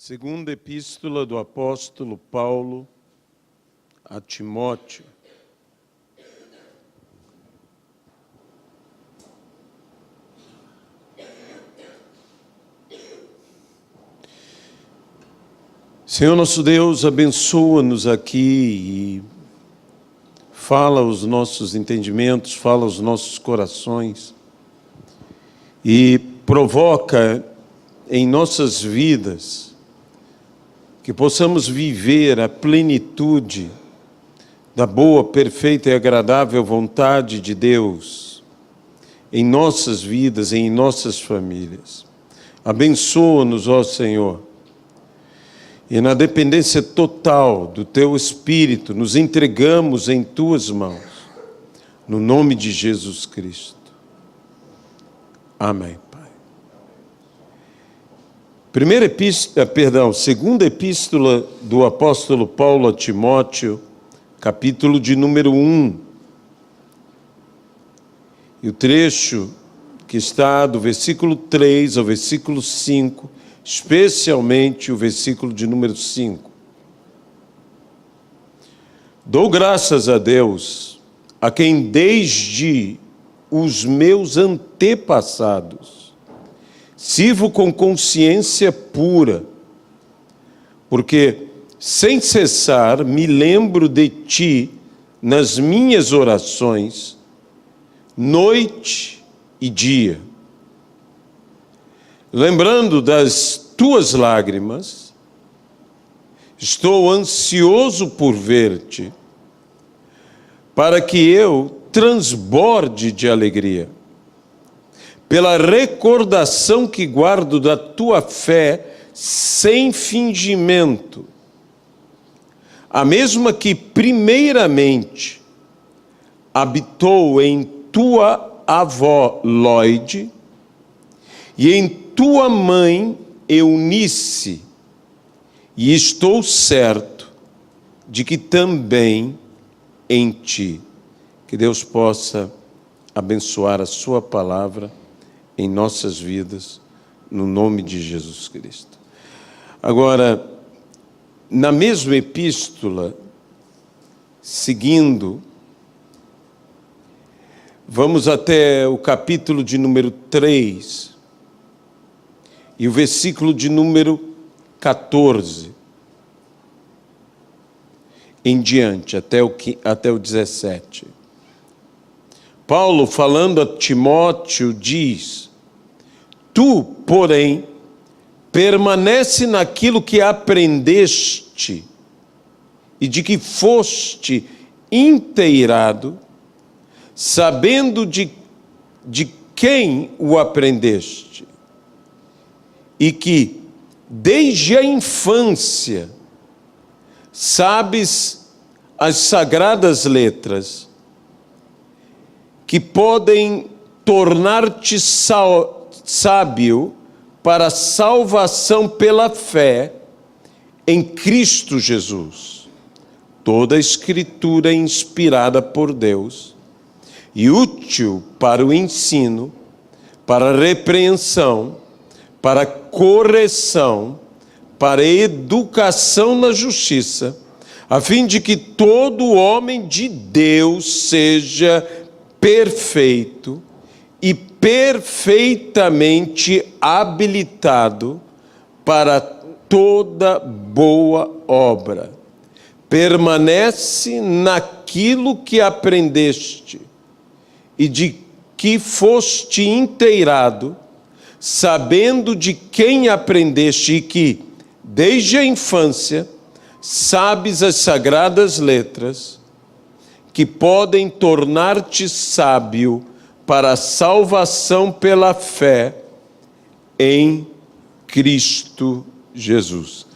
Segunda Epístola do Apóstolo Paulo a Timóteo. Senhor nosso Deus, abençoa-nos aqui e fala aos nossos entendimentos, fala aos nossos corações e provoca em nossas vidas que possamos viver a plenitude da boa, perfeita e agradável vontade de Deus em nossas vidas, em nossas famílias. Abençoa-nos, ó Senhor, e na dependência total do Teu Espírito, nos entregamos em Tuas mãos, no nome de Jesus Cristo. Amém. Segunda Epístola do Apóstolo Paulo a Timóteo, capítulo de número 1. E o trecho que está do versículo 3 ao versículo 5, especialmente o versículo de número 5. Dou graças a Deus, a quem desde os meus antepassados sirvo com consciência pura, porque sem cessar me lembro de ti nas minhas orações, noite e dia. Lembrando das tuas lágrimas, estou ansioso por ver-te, para que eu transborde de alegria, pela recordação que guardo da tua fé sem fingimento, a mesma que primeiramente habitou em tua avó Lóide e em tua mãe Eunice, e estou certo de que também em ti. Que Deus possa abençoar a sua palavra em nossas vidas, no nome de Jesus Cristo. Agora, na mesma epístola, seguindo, vamos até o capítulo de número 3 e o versículo de número 14 em diante, até o 17. Paulo, falando a Timóteo, diz: tu, porém, permanece naquilo que aprendeste e de que foste inteirado, sabendo de quem o aprendeste, e que, desde a infância, sabes as sagradas letras, que podem tornar-te sábio para a salvação pela fé em Cristo Jesus. Toda a Escritura é inspirada por Deus e útil para o ensino, para a repreensão, para a correção, para a educação na justiça, a fim de que todo homem de Deus seja perfeito e perfeitamente habilitado para toda boa obra. Permanece naquilo que aprendeste e de que foste inteirado, sabendo de quem aprendeste e que, desde a infância, sabes as sagradas letras, que podem tornar-te sábio para a salvação pela fé em Cristo Jesus.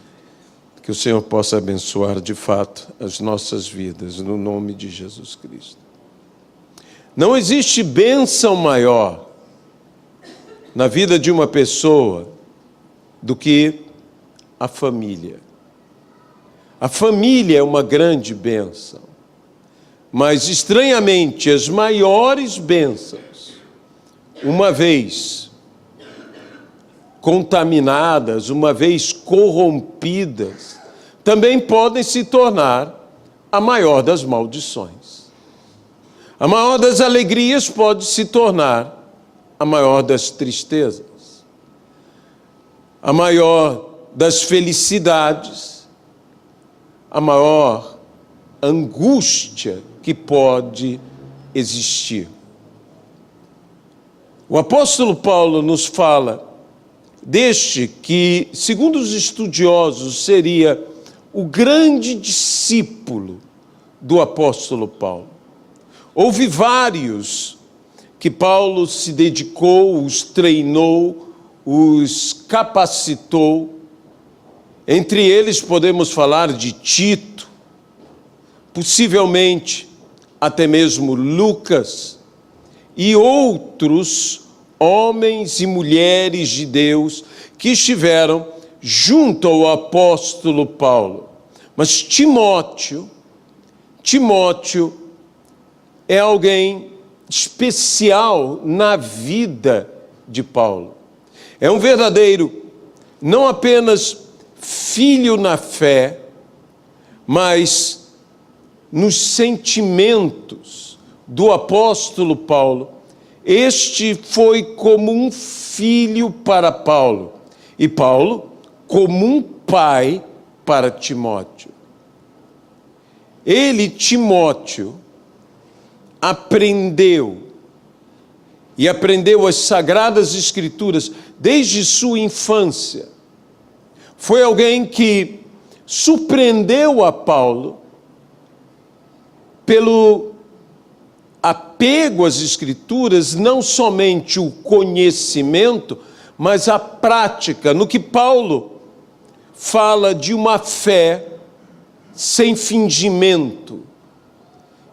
Que o Senhor possa abençoar de fato as nossas vidas, no nome de Jesus Cristo. Não existe bênção maior na vida de uma pessoa do que a família. A família é uma grande bênção, mas estranhamente as maiores bênçãos, uma vez contaminadas, uma vez corrompidas, também podem se tornar a maior das maldições. A maior das alegrias pode se tornar a maior das tristezas. A maior das felicidades, a maior angústia que pode existir. O apóstolo Paulo nos fala deste que, segundo os estudiosos, seria o grande discípulo do apóstolo Paulo. Houve vários que Paulo se dedicou, os treinou, os capacitou. Entre eles podemos falar de Tito, possivelmente até mesmo Lucas e outros homens e mulheres de Deus que estiveram junto ao apóstolo Paulo. Mas Timóteo é alguém especial na vida de Paulo. É um verdadeiro, não apenas filho na fé, mas nos sentimentos do apóstolo Paulo. Este foi como um filho para Paulo, e Paulo como um pai para Timóteo. Ele, Timóteo, aprendeu as Sagradas Escrituras desde sua infância. Foi alguém que surpreendeu a Paulo pelo apego às Escrituras, não somente o conhecimento, mas a prática, no que Paulo fala de uma fé sem fingimento,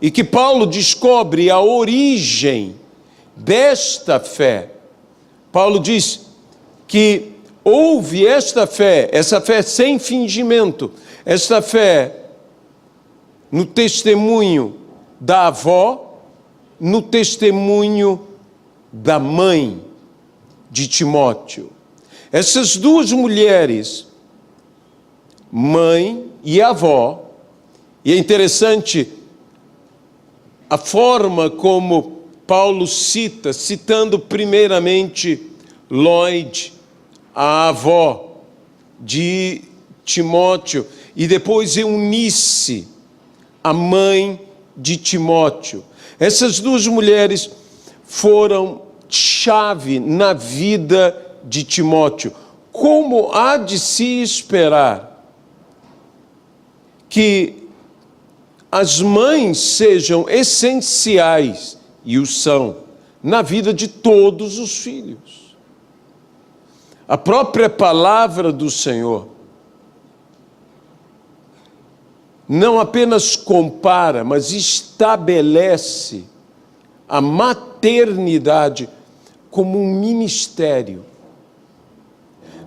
e que Paulo descobre a origem desta fé. Paulo diz que houve essa fé sem fingimento, esta fé no testemunho da avó, no testemunho da mãe de Timóteo. Essas duas mulheres, mãe e avó, e é interessante a forma como Paulo citando primeiramente Lloyd, a avó de Timóteo, e depois Eunice, a mãe de Timóteo. Essas duas mulheres foram chave na vida de Timóteo. Como há de se esperar que as mães sejam essenciais, e o são, na vida de todos os filhos. A própria palavra do Senhor não apenas compara, mas estabelece a maternidade como um ministério.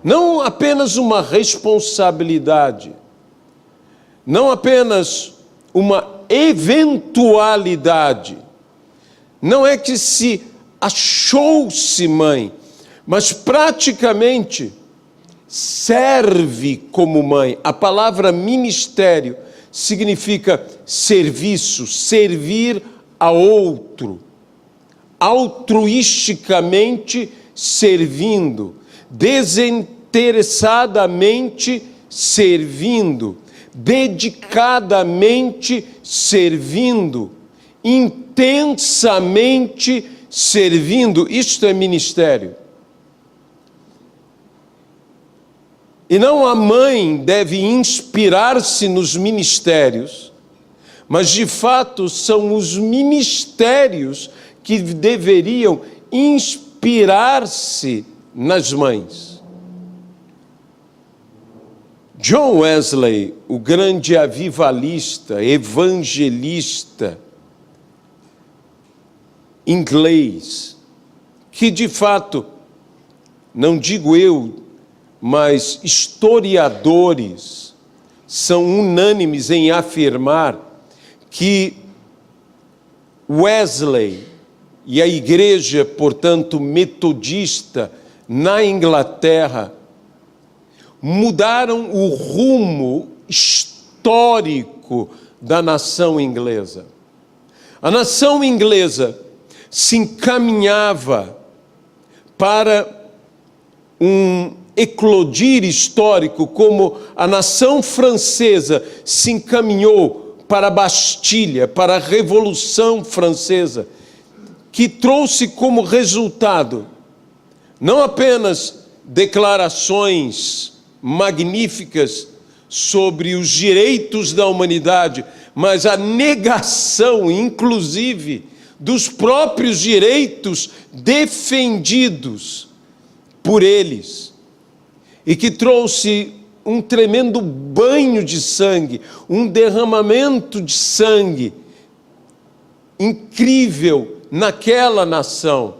Não apenas uma responsabilidade, não apenas uma eventualidade. Não é que se achou-se mãe, mas praticamente serve como mãe. A palavra ministério significa serviço, servir a outro, altruisticamente servindo, desinteressadamente servindo, dedicadamente servindo, intensamente servindo. Isto é ministério. E não a mãe deve inspirar-se nos ministérios, mas de fato são os ministérios que deveriam inspirar-se nas mães. John Wesley, o grande avivalista, evangelista inglês, que de fato, não digo eu, mas historiadores são unânimes em afirmar que Wesley e a igreja, portanto, metodista, na Inglaterra mudaram o rumo histórico da nação inglesa. A nação inglesa se encaminhava para um eclodir histórico, como a nação francesa se encaminhou para a Bastilha, para a Revolução Francesa, que trouxe como resultado não apenas declarações magníficas sobre os direitos da humanidade, mas a negação, inclusive, dos próprios direitos defendidos por eles, e que trouxe um tremendo banho de sangue, um derramamento de sangue incrível naquela nação,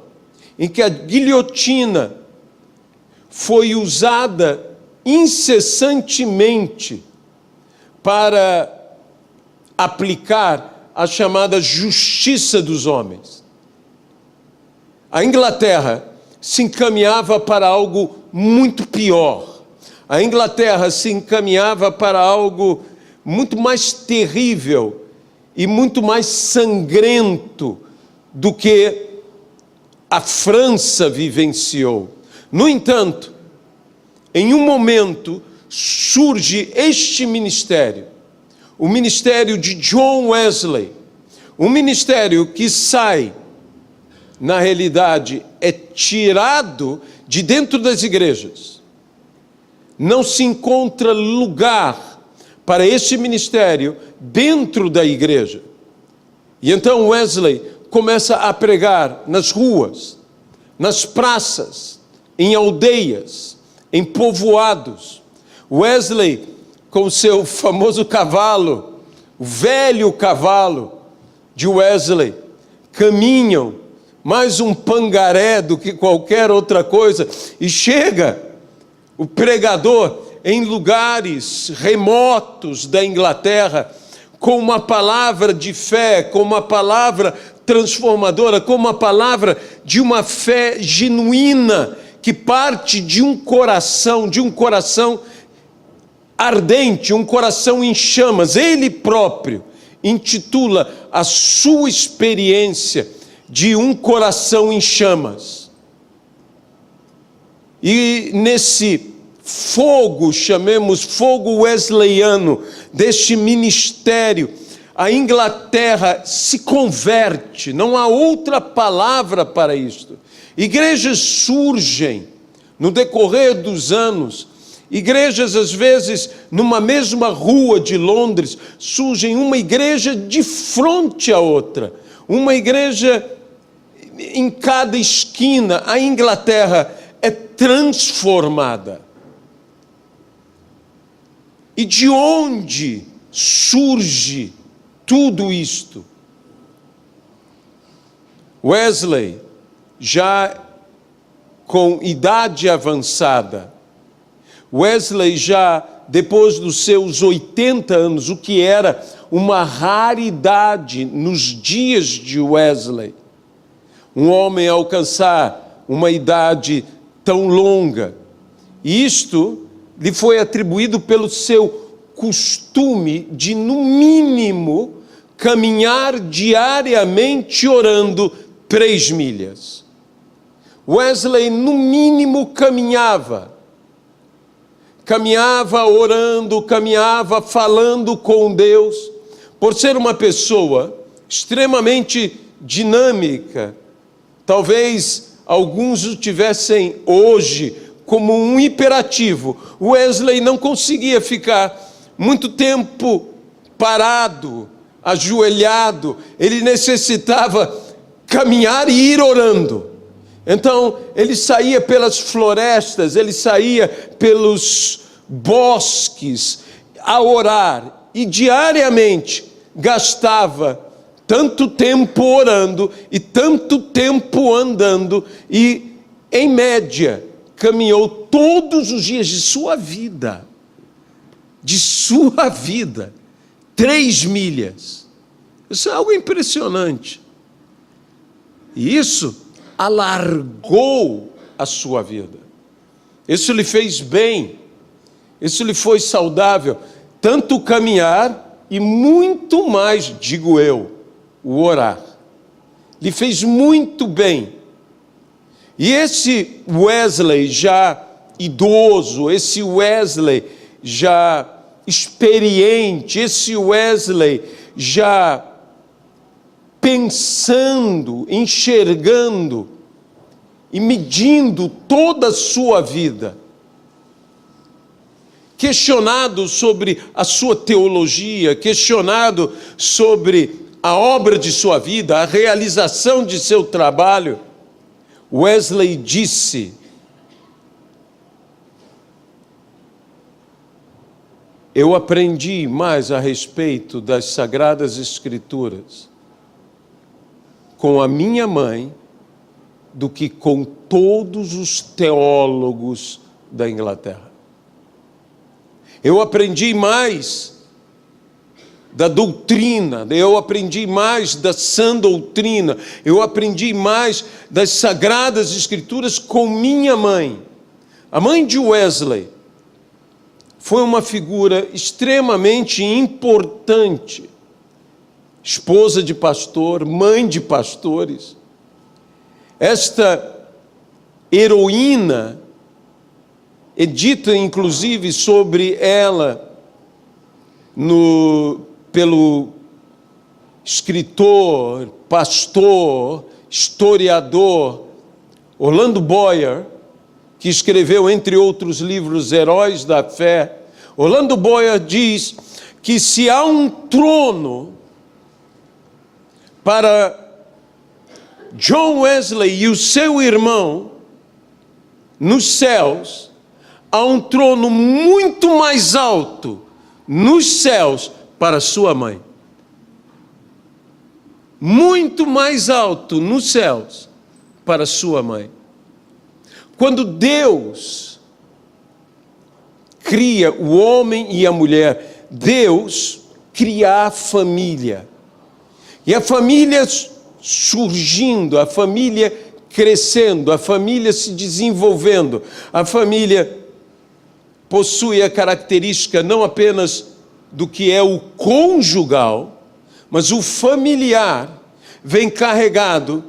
em que a guilhotina foi usada incessantemente para aplicar a chamada justiça dos homens. A Inglaterra se encaminhava para algo muito pior. A Inglaterra se encaminhava para algo muito mais terrível e muito mais sangrento do que a França vivenciou. No entanto, em um momento surge este ministério, o ministério de John Wesley, um ministério que sai, na realidade, é tirado de dentro das igrejas. Não se encontra lugar para este ministério dentro da igreja. E então Wesley começa a pregar nas ruas, nas praças, em aldeias, em povoados. Wesley, com seu famoso cavalo, o velho cavalo de Wesley, caminham mais um pangaré do que qualquer outra coisa, e chega o pregador em lugares remotos da Inglaterra, com uma palavra de fé, com uma palavra transformadora, com uma palavra de uma fé genuína, que parte de um coração ardente, um coração em chamas. Ele próprio intitula a sua experiência de um coração em chamas. E nesse fogo, chamemos fogo wesleyano, deste ministério, a Inglaterra se converte, não há outra palavra para isto. Igrejas surgem no decorrer dos anos, igrejas às vezes numa mesma rua de Londres, surgem uma igreja de frente à outra, uma igreja em cada esquina. A Inglaterra é transformada. E de onde surge tudo isto? Wesley, já com idade avançada, Wesley já depois dos seus 80 anos, o que era uma raridade nos dias de Wesley, um homem alcançar uma idade tão longa. E isto lhe foi atribuído pelo seu costume de, no mínimo, caminhar diariamente orando 3 milhas. Wesley, no mínimo, caminhava orando, caminhava falando com Deus, por ser uma pessoa extremamente dinâmica. Talvez alguns o tivessem hoje como um hiperativo. Wesley não conseguia ficar muito tempo parado, ajoelhado. Ele necessitava caminhar e ir orando. Então, ele saía pelas florestas, ele saía pelos bosques a orar, e diariamente gastava tanto tempo orando e tanto tempo andando, e, em média, caminhou todos os dias de sua vida, 3 milhas. Isso é algo impressionante. E isso alargou a sua vida. Isso lhe fez bem, isso lhe foi saudável, tanto o caminhar e muito mais, digo eu, o orar. Lhe fez muito bem. E esse Wesley já idoso, esse Wesley já experiente, esse Wesley já pensando, enxergando e medindo toda a sua vida, questionado sobre a sua teologia, questionado sobre a obra de sua vida, a realização de seu trabalho, Wesley disse: eu aprendi mais a respeito das Sagradas Escrituras com a minha mãe do que com todos os teólogos da Inglaterra. Eu aprendi mais da doutrina, eu aprendi mais da sã doutrina, eu aprendi mais das Sagradas Escrituras com minha mãe. A mãe de Wesley foi uma figura extremamente importante, esposa de pastor, mãe de pastores. Esta heroína, é dita inclusive sobre ela pelo escritor, pastor, historiador Orlando Boyer, que escreveu, entre outros livros, Heróis da Fé. Orlando Boyer diz que se há um trono para John Wesley e o seu irmão nos céus, há um trono muito mais alto nos céus para sua mãe. Muito mais alto nos céus para sua mãe. Quando Deus cria o homem e a mulher, Deus cria a família. E a família surgindo, a família crescendo, a família se desenvolvendo, a família possui a característica não apenas do que é o conjugal, mas o familiar vem carregado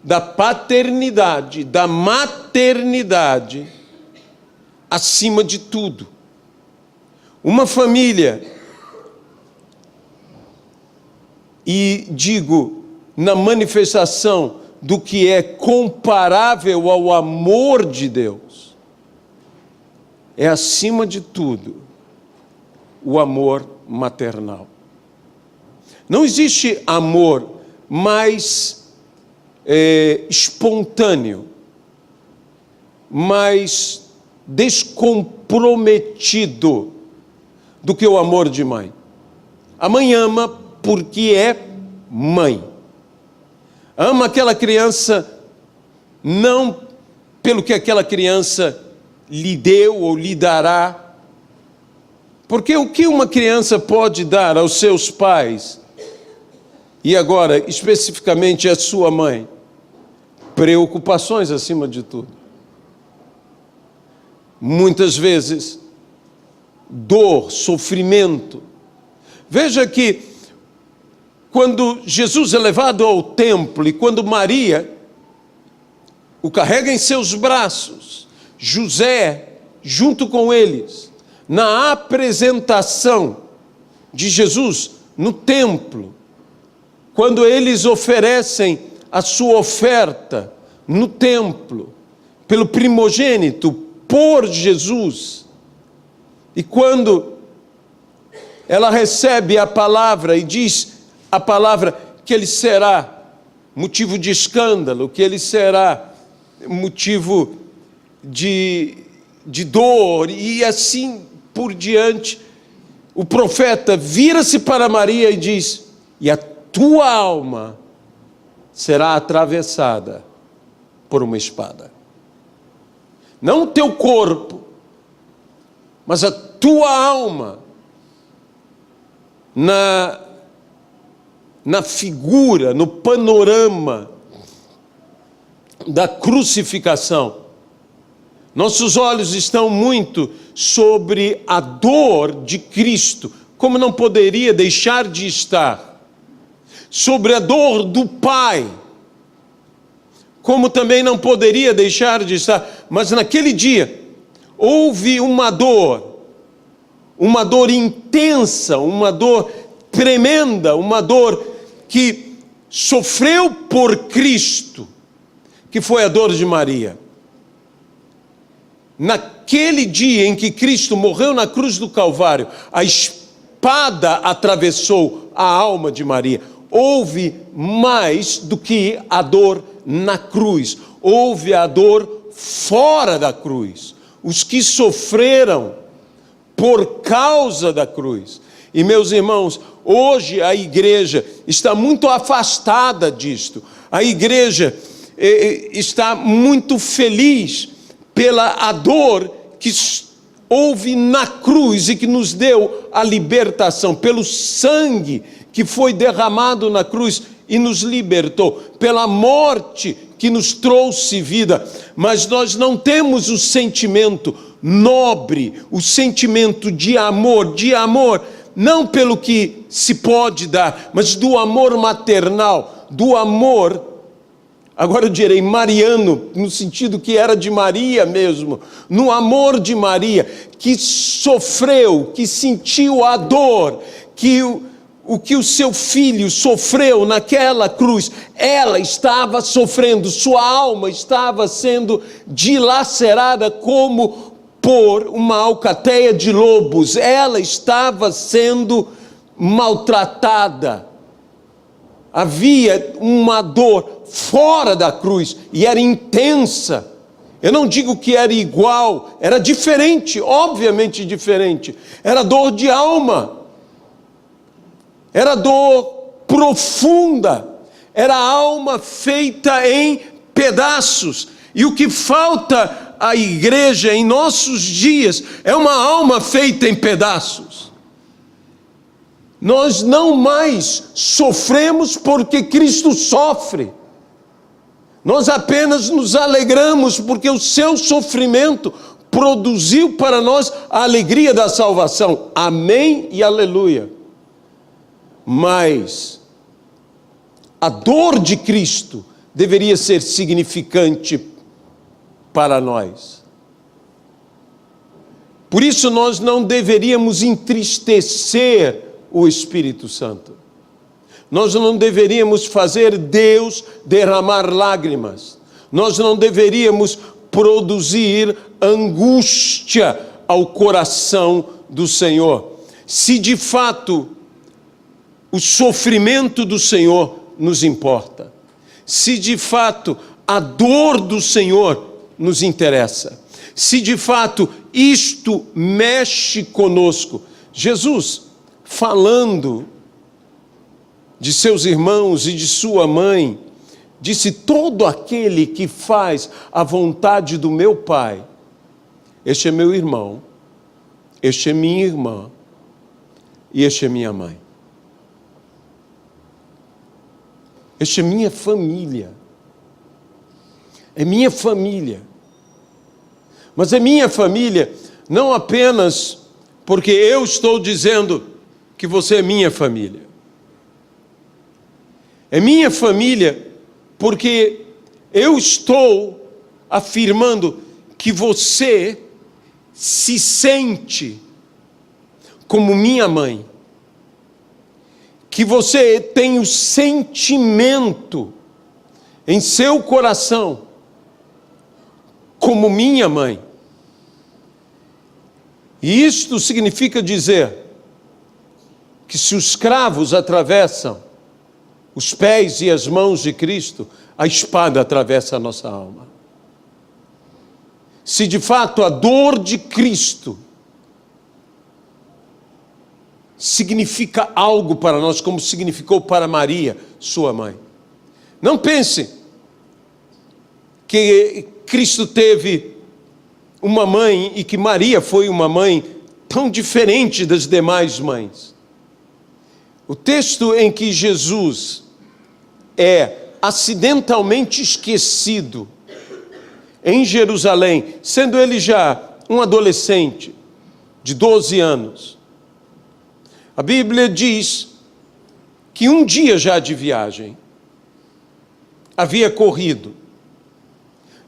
da paternidade, da maternidade, acima de tudo. Uma família, e digo, na manifestação do que é comparável ao amor de Deus, é acima de tudo o amor maternal. Não existe amor mais espontâneo, mais descomprometido do que o amor de mãe. A mãe ama porque é mãe. Ama aquela criança não pelo que aquela criança lhe deu ou lhe dará. Porque o que uma criança pode dar aos seus pais, e agora especificamente à sua mãe? Preocupações acima de tudo. Muitas vezes, dor, sofrimento. Veja que quando Jesus é levado ao templo e quando Maria o carrega em seus braços, José junto com eles, na apresentação de Jesus no templo, quando eles oferecem a sua oferta no templo, pelo primogênito, por Jesus, e quando ela recebe a palavra e diz a palavra que ele será motivo de escândalo, que ele será motivo de dor, e assim por diante, o profeta vira-se para Maria e diz: e a tua alma será atravessada por uma espada. Não o teu corpo, mas a tua alma, na figura, no panorama da crucificação, Nossos olhos estão muito sobre a dor de Cristo, como não poderia deixar de estar. Sobre a dor do Pai, como também não poderia deixar de estar. Mas naquele dia, houve uma dor intensa, uma dor tremenda, uma dor que sofreu por Cristo, que foi a dor de Maria. Naquele dia em que Cristo morreu na cruz do Calvário, a espada atravessou a alma de Maria. Houve mais do que a dor na cruz, houve a dor fora da cruz. Os que sofreram por causa da cruz. E meus irmãos, hoje a igreja está muito afastada disto. A igreja está muito feliz pela a dor que houve na cruz e que nos deu a libertação, pelo sangue que foi derramado na cruz e nos libertou, pela morte que nos trouxe vida. Mas nós não temos o sentimento nobre, o sentimento de amor, não pelo que se pode dar, mas do amor maternal, do amor, agora eu direi mariano, no sentido que era de Maria mesmo, no amor de Maria, que sofreu, que sentiu a dor, que o que o seu filho sofreu naquela cruz, ela estava sofrendo, sua alma estava sendo dilacerada como por uma alcateia de lobos, ela estava sendo maltratada. Havia uma dor fora da cruz e era intensa. Eu não digo que era igual, era diferente, obviamente diferente. Era dor de alma, era dor profunda, era alma feita em pedaços. E o que falta à igreja em nossos dias é uma alma feita em pedaços. Nós não mais sofremos porque Cristo sofre. Nós apenas nos alegramos porque o seu sofrimento produziu para nós a alegria da salvação. Amém e aleluia. Mas a dor de Cristo deveria ser significante para nós. Por isso nós não deveríamos entristecer o Espírito Santo. Nós não deveríamos fazer Deus derramar lágrimas. Nós não deveríamos produzir angústia ao coração do Senhor. Se de fato o sofrimento do Senhor nos importa, se de fato a dor do Senhor nos interessa, se de fato isto mexe conosco. Jesus, falando de seus irmãos e de sua mãe, disse: todo aquele que faz a vontade do meu Pai, este é meu irmão, este é minha irmã e este é minha mãe. Este é minha família. É minha família. Mas é minha família não apenas porque eu estou dizendo que você é minha família. É minha família porque eu estou afirmando que você se sente como minha mãe. Que você tem o sentimento em seu coração como minha mãe. E isto significa dizer que se os cravos atravessam os pés e as mãos de Cristo, a espada atravessa a nossa alma. Se de fato a dor de Cristo significa algo para nós, como significou para Maria, sua mãe. Não pense que Cristo teve uma mãe e que Maria foi uma mãe tão diferente das demais mães. O texto em que Jesus é acidentalmente esquecido em Jerusalém, sendo ele já um adolescente de 12 anos. A Bíblia diz que um dia já de viagem havia corrido,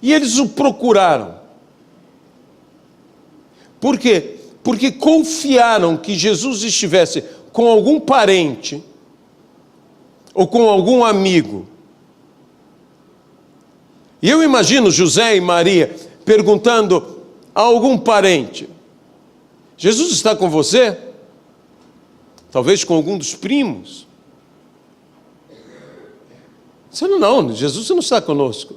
e eles o procuraram. Por quê? Porque confiaram que Jesus estivesse com algum parente ou com algum amigo. E eu imagino José e Maria perguntando a algum parente: Jesus está com você? Talvez com algum dos primos. Dizendo: não, Jesus não está conosco.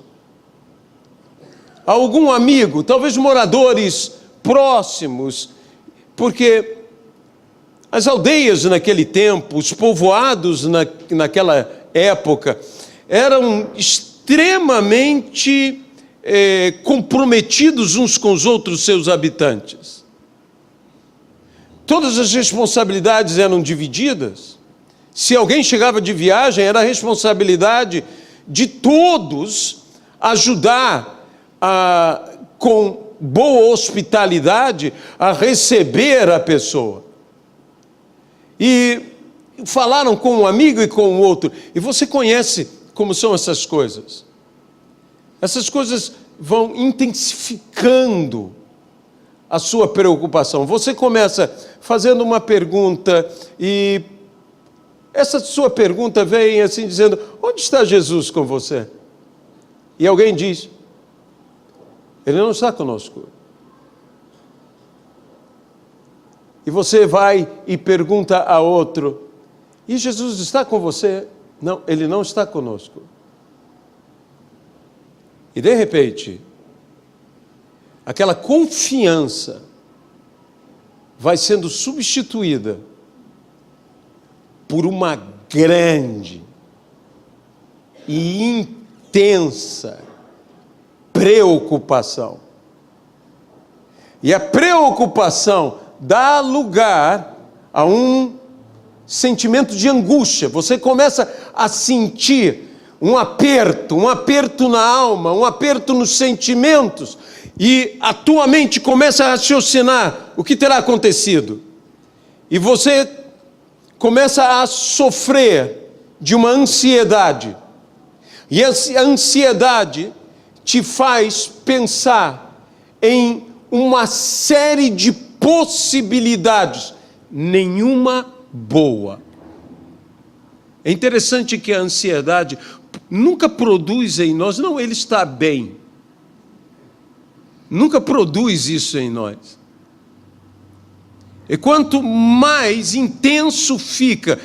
Algum amigo, talvez moradores próximos, porque as aldeias naquele tempo, os povoados naquela época, eram extremamente comprometidos uns com os outros, seus habitantes. Todas as responsabilidades eram divididas. Se alguém chegava de viagem, era a responsabilidade de todos ajudar com boa hospitalidade a receber a pessoa. E falaram com um amigo e com o outro. E você conhece como são essas coisas. Essas coisas vão intensificando a sua preocupação. Você começa fazendo uma pergunta e essa sua pergunta vem assim dizendo: onde está Jesus com você? E alguém diz: ele não está conosco. E você vai e pergunta a outro: e Jesus está com você? Não, ele não está conosco. E de repente, aquela confiança vai sendo substituída por uma grande e intensa preocupação. E a preocupação dá lugar a um sentimento de angústia. Você começa a sentir um aperto na alma, um aperto nos sentimentos, e a tua mente começa a raciocinar o que terá acontecido. E você começa a sofrer de uma ansiedade. E essa ansiedade te faz pensar em uma série de possibilidades, nenhuma boa. É interessante que a ansiedade nunca produz em nós: não, ele está bem. Nunca produz isso em nós. E quanto mais intenso fica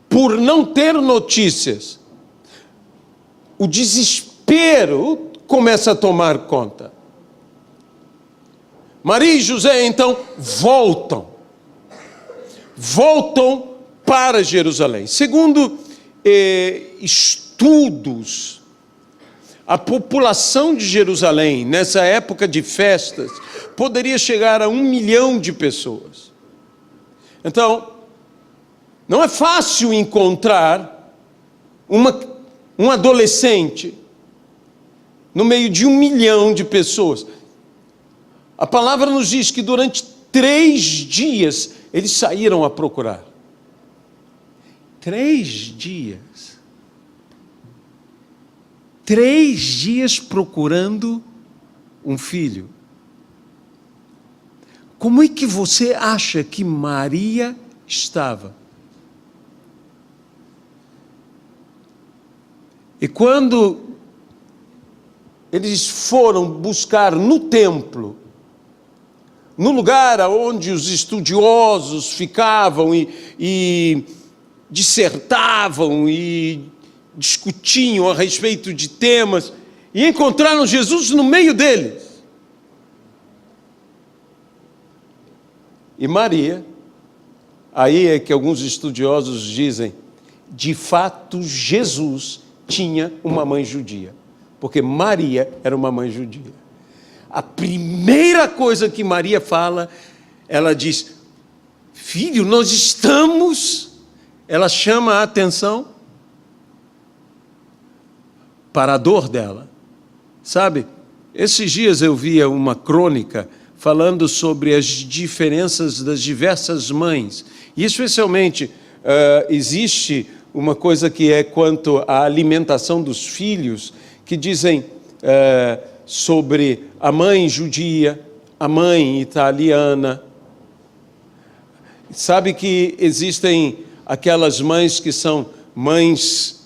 por não ter notícias, o desespero começa a tomar conta. Maria e José então voltam para Jerusalém. Segundo estudos, a população de Jerusalém, nessa época de festas, poderia chegar a 1 milhão de pessoas. Então, não é fácil encontrar um adolescente no meio de 1 milhão de pessoas. A palavra nos diz que durante 3 dias eles saíram a procurar. 3 dias. 3 dias procurando um filho. Como é que você acha que Maria estava? E quando eles foram buscar no templo, no lugar onde os estudiosos ficavam e dissertavam e discutiam a respeito de temas, e encontraram Jesus no meio deles. E Maria, aí é que alguns estudiosos dizem, de fato Jesus tinha uma mãe judia, porque Maria era uma mãe judia. A primeira coisa que Maria fala, ela diz: filho, nós estamos... Ela chama a atenção para a dor dela. Sabe, Esses dias eu via uma crônica falando sobre as diferenças das diversas mães. E, especialmente, existe uma coisa que é quanto à alimentação dos filhos, que dizem sobre a mãe judia, a mãe italiana. Sabe que existem aquelas mães que são mães,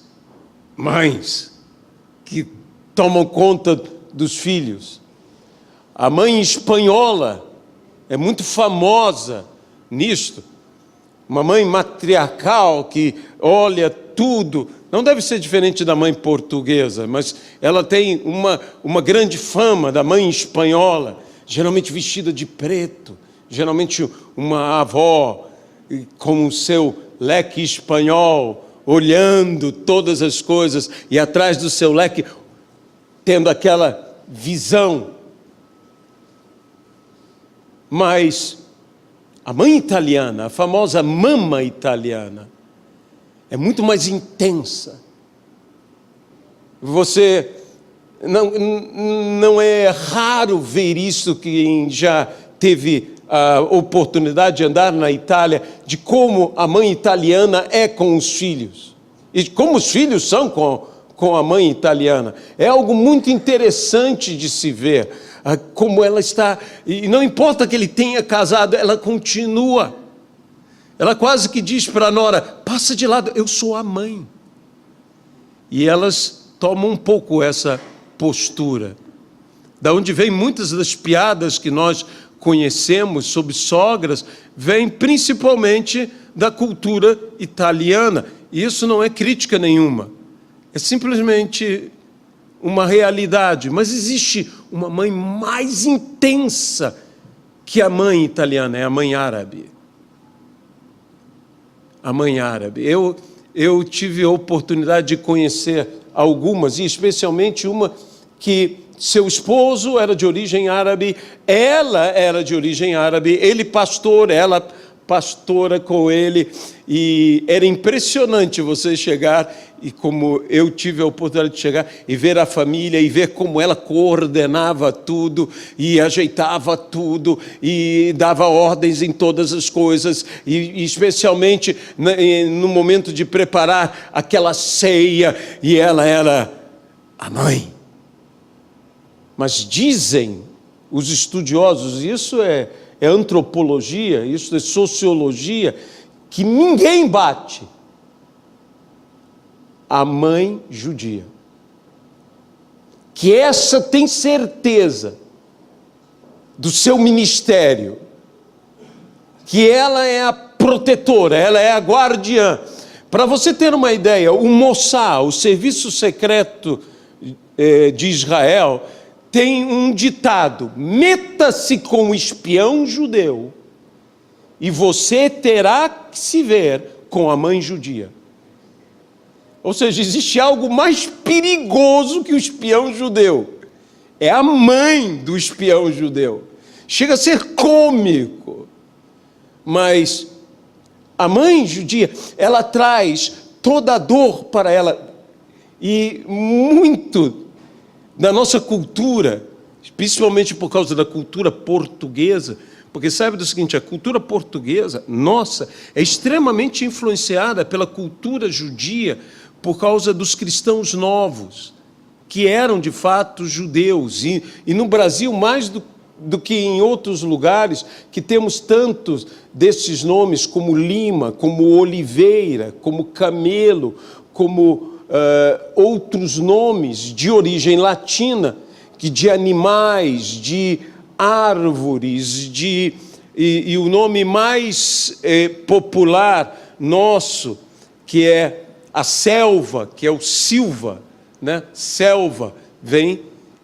que tomam conta dos filhos. A mãe espanhola é muito famosa nisto. Uma mãe matriarcal que olha tudo. Não deve ser diferente da mãe portuguesa, mas ela tem uma grande fama da mãe espanhola, geralmente vestida de preto, geralmente uma avó com o seu leque espanhol, olhando todas as coisas, e atrás do seu leque, tendo aquela visão. Mas a mãe italiana, a famosa mamma italiana, é muito mais intensa. Você não é raro ver isso, quem já teve a oportunidade de andar na Itália, de como a mãe italiana é com os filhos, e como os filhos são com a mãe italiana. É algo muito interessante de se ver, como ela está, e não importa que ele tenha casado, ela continua. Ela quase que diz para a nora, passa de lado, eu sou a mãe. E elas tomam um pouco essa postura. Da onde vem muitas das piadas que nós conhecemos sobre sogras, vem principalmente da cultura italiana. E isso não é crítica nenhuma. É simplesmente uma realidade. Mas existe uma mãe mais intensa que a mãe italiana, é a mãe árabe. A mãe árabe. Eu tive a oportunidade de conhecer algumas, e especialmente uma que seu esposo era de origem árabe, ela era de origem árabe, ele pastor, ela pastora com ele, e era impressionante você chegar, e como eu tive a oportunidade de chegar, e ver a família, e ver como ela coordenava tudo, e ajeitava tudo, e dava ordens em todas as coisas, e especialmente no momento de preparar aquela ceia, e ela era a mãe. Mas dizem os estudiosos, isso é antropologia, isso é sociologia, que ninguém bate a mãe judia. Que essa tem certeza do seu ministério, que ela é a protetora, ela é a guardiã. Para você ter uma ideia, o Mossad, o serviço secreto de Israel, tem um ditado: meta-se com o espião judeu e você terá que se ver com a mãe judia. Ou seja, existe algo mais perigoso que o espião judeu. É a mãe do espião judeu. Chega a ser cômico. Mas a mãe judia, ela traz toda a dor para ela. E muito da nossa cultura, principalmente por causa da cultura portuguesa, porque sabe do seguinte, a cultura portuguesa, nossa, é extremamente influenciada pela cultura judia por causa dos cristãos novos, que eram de fato judeus, e no Brasil mais do que em outros lugares, que temos tantos desses nomes como Lima, como Oliveira, como Camelo, como outros nomes de origem latina, que de animais, de árvores, e o nome mais popular nosso, que é a selva, que é o silva, né? Selva, vem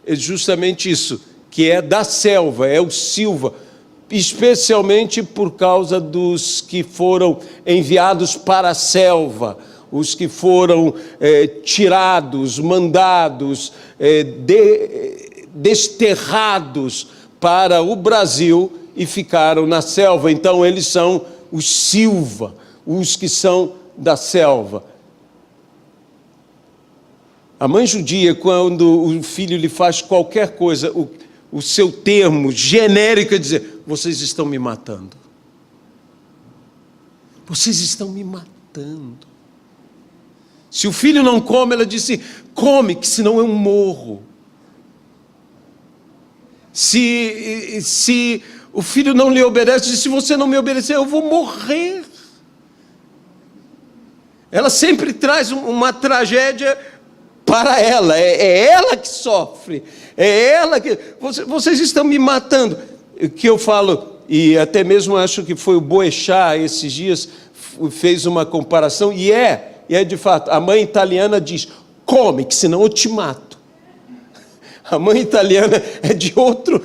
justamente isso, que é da selva, é o silva, especialmente por causa dos que foram enviados para a selva, os que foram tirados, mandados, desterrados para o Brasil e ficaram na selva. Então eles são os silva, os que são da selva. A mãe judia, quando o filho lhe faz qualquer coisa, o seu termo genérico é dizer: vocês estão me matando. Vocês estão me matando. Se o filho não come, ela disse: come, que senão eu morro. Se o filho não lhe obedece, se você não me obedecer, eu vou morrer. Ela sempre traz uma tragédia para ela, é ela que sofre, é ela que... Vocês estão me matando. O que eu falo, e até mesmo acho que foi o Boechat, esses dias, fez uma comparação, e é de fato, a mãe italiana diz: come, que senão eu te mato. A mãe italiana é de outro...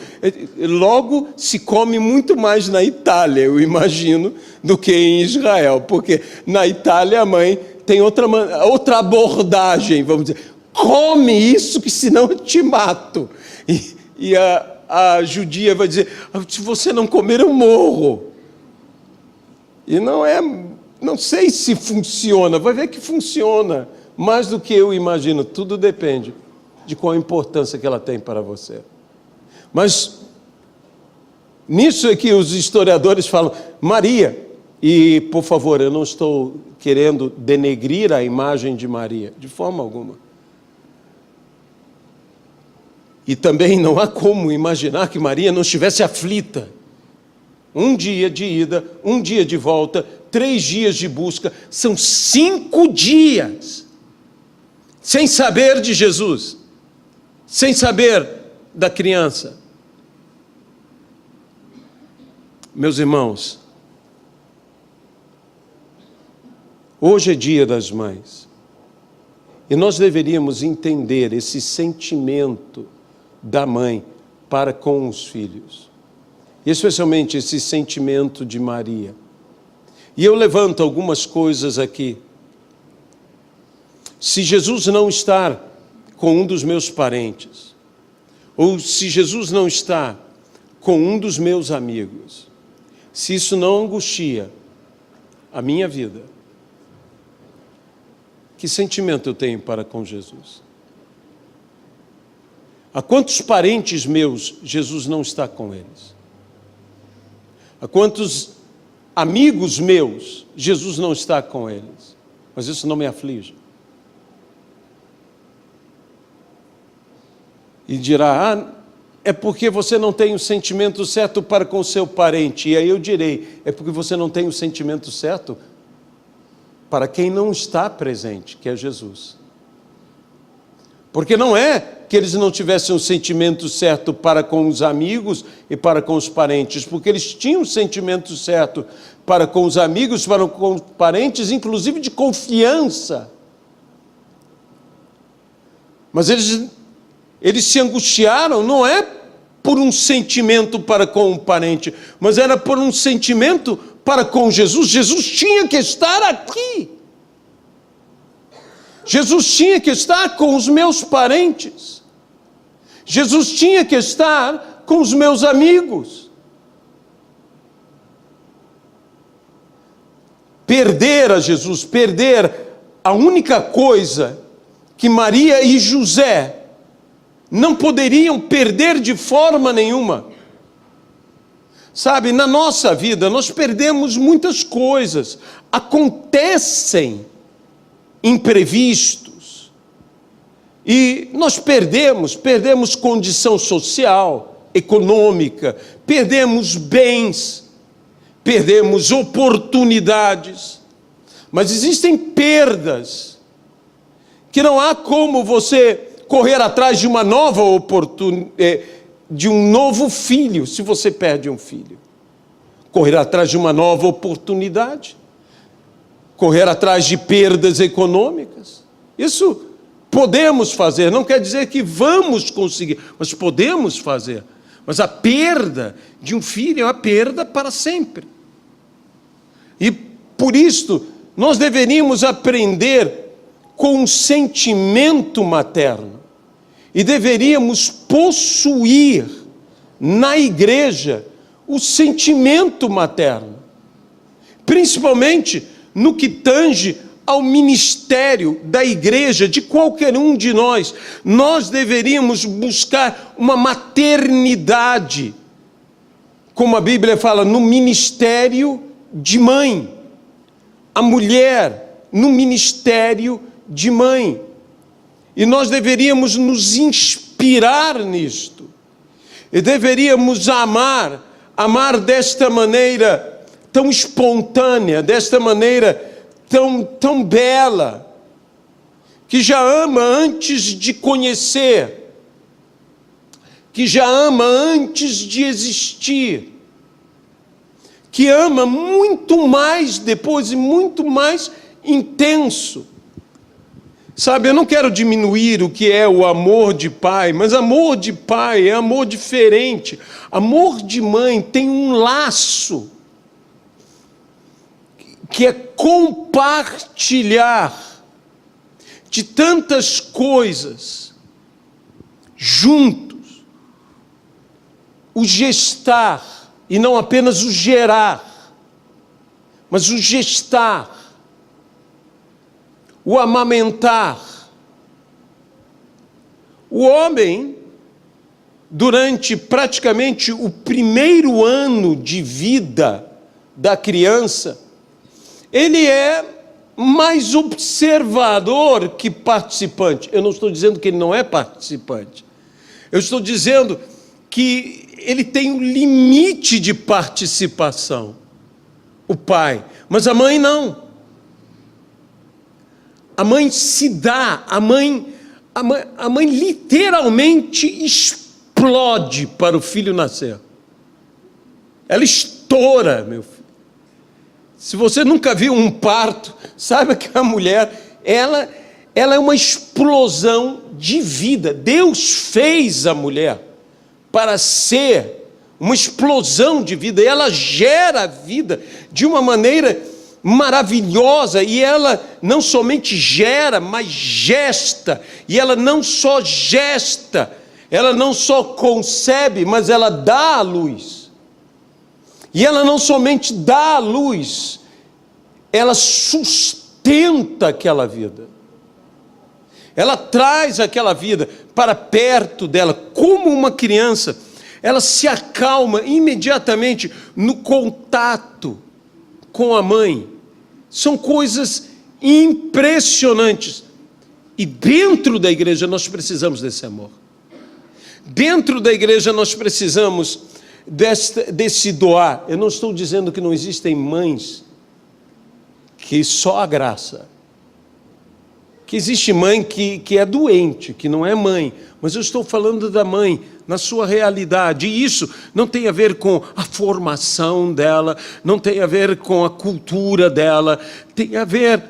Logo, se come muito mais na Itália, eu imagino, do que em Israel. Porque na Itália a mãe tem outra abordagem, vamos dizer. Come isso, que senão eu te mato. E a judia vai dizer: se você não comer, eu morro. E não sei se funciona, vai ver que funciona. Mais do que eu imagino, tudo depende de qual a importância que ela tem para você. Mas nisso é que os historiadores falam: Maria, e por favor, eu não estou querendo denegrir a imagem de Maria, de forma alguma. E também não há como imaginar que Maria não estivesse aflita. Um dia de ida, um dia de volta, 3 dias de busca, são 5 dias, sem saber de Jesus, sem saber da criança. Meus irmãos, hoje é dia das mães, e nós deveríamos entender esse sentimento da mãe para com os filhos, especialmente esse sentimento de Maria. E eu levanto algumas coisas aqui. Se Jesus não está com um dos meus parentes, ou se Jesus não está com um dos meus amigos, se isso não angustia a minha vida, que sentimento eu tenho para com Jesus? A quantos parentes meus Jesus não está com eles? A quantos amigos meus Jesus não está com eles? Mas isso não me aflige. E dirá: é porque você não tem o sentimento certo para com o seu parente. E aí eu direi: é porque você não tem o sentimento certo para quem não está presente, que é Jesus. Porque não é que eles não tivessem o sentimento certo para com os amigos e para com os parentes, porque eles tinham o sentimento certo para com os amigos, para com os parentes, inclusive de confiança. Mas eles se angustiaram, não é por um sentimento para com um parente, mas era por um sentimento para com Jesus. Jesus tinha que estar aqui. Jesus tinha que estar com os meus parentes. Jesus tinha que estar com os meus amigos. Perder a Jesus, perder a única coisa que Maria e José não poderiam perder de forma nenhuma. Sabe, na nossa vida nós perdemos muitas coisas, acontecem imprevistos, e nós perdemos condição social, econômica, perdemos bens, perdemos oportunidades, mas existem perdas que não há como você correr atrás de uma nova oportunidade, de um novo filho, se você perde um filho. Correr atrás de uma nova oportunidade, correr atrás de perdas econômicas. Isso podemos fazer, não quer dizer que vamos conseguir, mas podemos fazer. Mas a perda de um filho é uma perda para sempre. E por isso, nós deveríamos aprender com um sentimento materno. E deveríamos possuir na igreja o sentimento materno. Principalmente no que tange ao ministério da igreja, de qualquer um de nós. Nós deveríamos buscar uma maternidade, como a Bíblia fala, no ministério de mãe. A mulher no ministério de mãe. E nós deveríamos nos inspirar nisto. E deveríamos amar desta maneira tão espontânea, desta maneira tão bela, que já ama antes de conhecer, que já ama antes de existir, que ama muito mais depois e muito mais intenso. Sabe, eu não quero diminuir o que é o amor de pai, mas amor de pai é amor diferente. Amor de mãe tem um laço, que é compartilhar de tantas coisas juntos, o gestar, e não apenas o gerar, mas o gestar, o amamentar. O homem, durante praticamente o primeiro ano de vida da criança, ele é mais observador que participante. Eu não estou dizendo que ele não é participante. Eu estou dizendo que ele tem um limite de participação, o pai. Mas a mãe não. A mãe se dá, a mãe literalmente explode para o filho nascer. Ela estoura, meu filho. Se você nunca viu um parto, saiba que a mulher, ela é uma explosão de vida. Deus fez a mulher para ser uma explosão de vida, e ela gera vida de uma maneira maravilhosa, e ela não somente gera, mas gesta, e ela não só gesta, ela não só concebe, mas ela dá a luz. E ela não somente dá a luz, ela sustenta aquela vida. Ela traz aquela vida para perto dela, como uma criança. Ela se acalma imediatamente no contato com a mãe. São coisas impressionantes. E dentro da igreja nós precisamos desse amor. Dentro da igreja nós precisamos desse doar. Eu não estou dizendo que não existem mães que só a graça. Que existe mãe que é doente, que não é mãe. Mas eu estou falando da mãe na sua realidade. E isso não tem a ver com a formação dela, não tem a ver com a cultura dela, tem a ver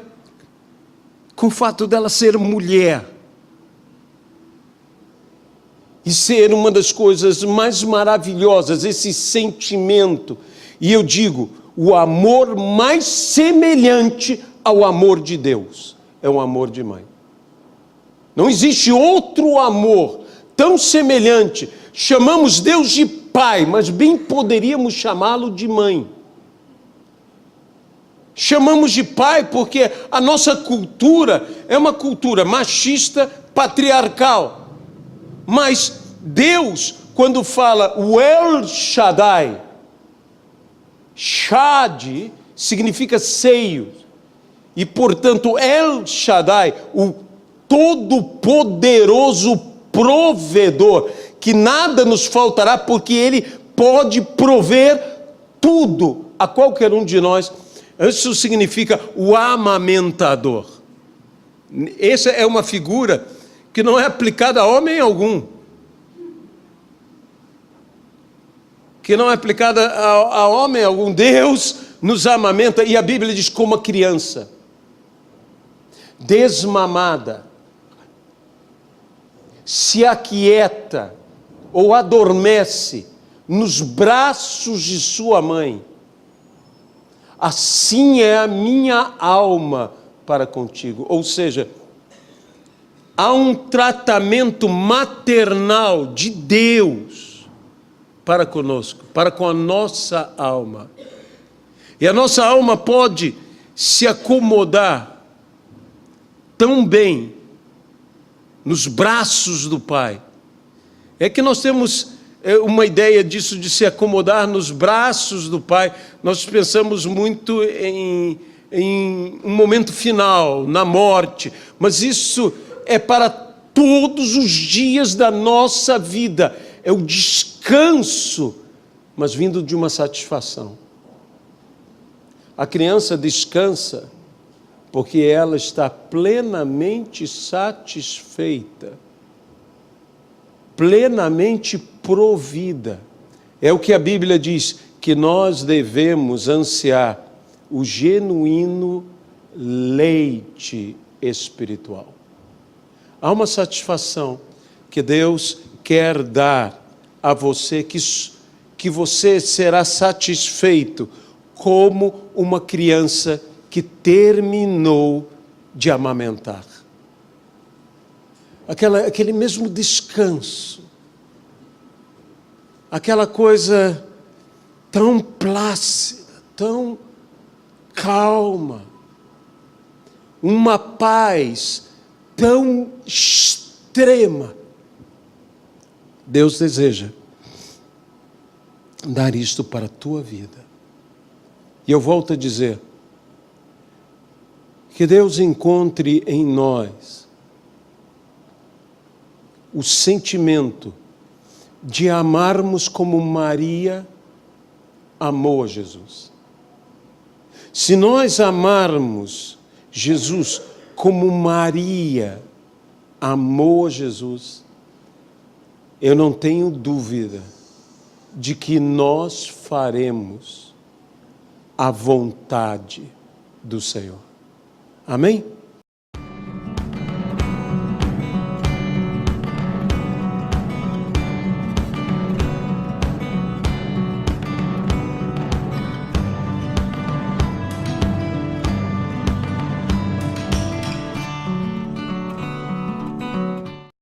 com o fato dela ser mulher. E ser uma das coisas mais maravilhosas, esse sentimento. E eu digo, o amor mais semelhante ao amor de Deus é o amor de mãe. Não existe outro amor tão semelhante. Chamamos Deus de pai, mas bem poderíamos chamá-lo de mãe. Chamamos de pai porque a nossa cultura é uma cultura machista, patriarcal. Mas Deus, quando fala o El Shaddai, Shad significa seio, e portanto El Shaddai, o todo-poderoso provedor, que nada nos faltará, porque Ele pode prover tudo a qualquer um de nós. Isso significa o amamentador. Essa é uma figura que não é aplicada a homem algum. Que não é aplicada a homem algum. Deus nos amamenta, e a Bíblia diz como a criança, desmamada, se aquieta ou adormece nos braços de sua mãe. Assim é a minha alma para contigo. Ou seja, há um tratamento maternal de Deus para conosco, para com a nossa alma. E a nossa alma pode se acomodar tão bem nos braços do Pai. É que nós temos uma ideia disso, de se acomodar nos braços do Pai. Nós pensamos muito em um momento final, na morte, mas isso é para todos os dias da nossa vida. É o descanso, mas vindo de uma satisfação. A criança descansa porque ela está plenamente satisfeita, plenamente provida. É o que a Bíblia diz, que nós devemos ansiar o genuíno leite espiritual. Há uma satisfação que Deus quer dar a você, que você será satisfeito como uma criança que terminou de amamentar. Aquele mesmo descanso, aquela coisa tão plácida, tão calma, uma paz tão extrema. Deus deseja dar isto para a tua vida. E eu volto a dizer, que Deus encontre em nós o sentimento de amarmos como Maria amou a Jesus. Se nós amarmos Jesus como Maria amou a Jesus, eu não tenho dúvida de que nós faremos a vontade do Senhor. Amém?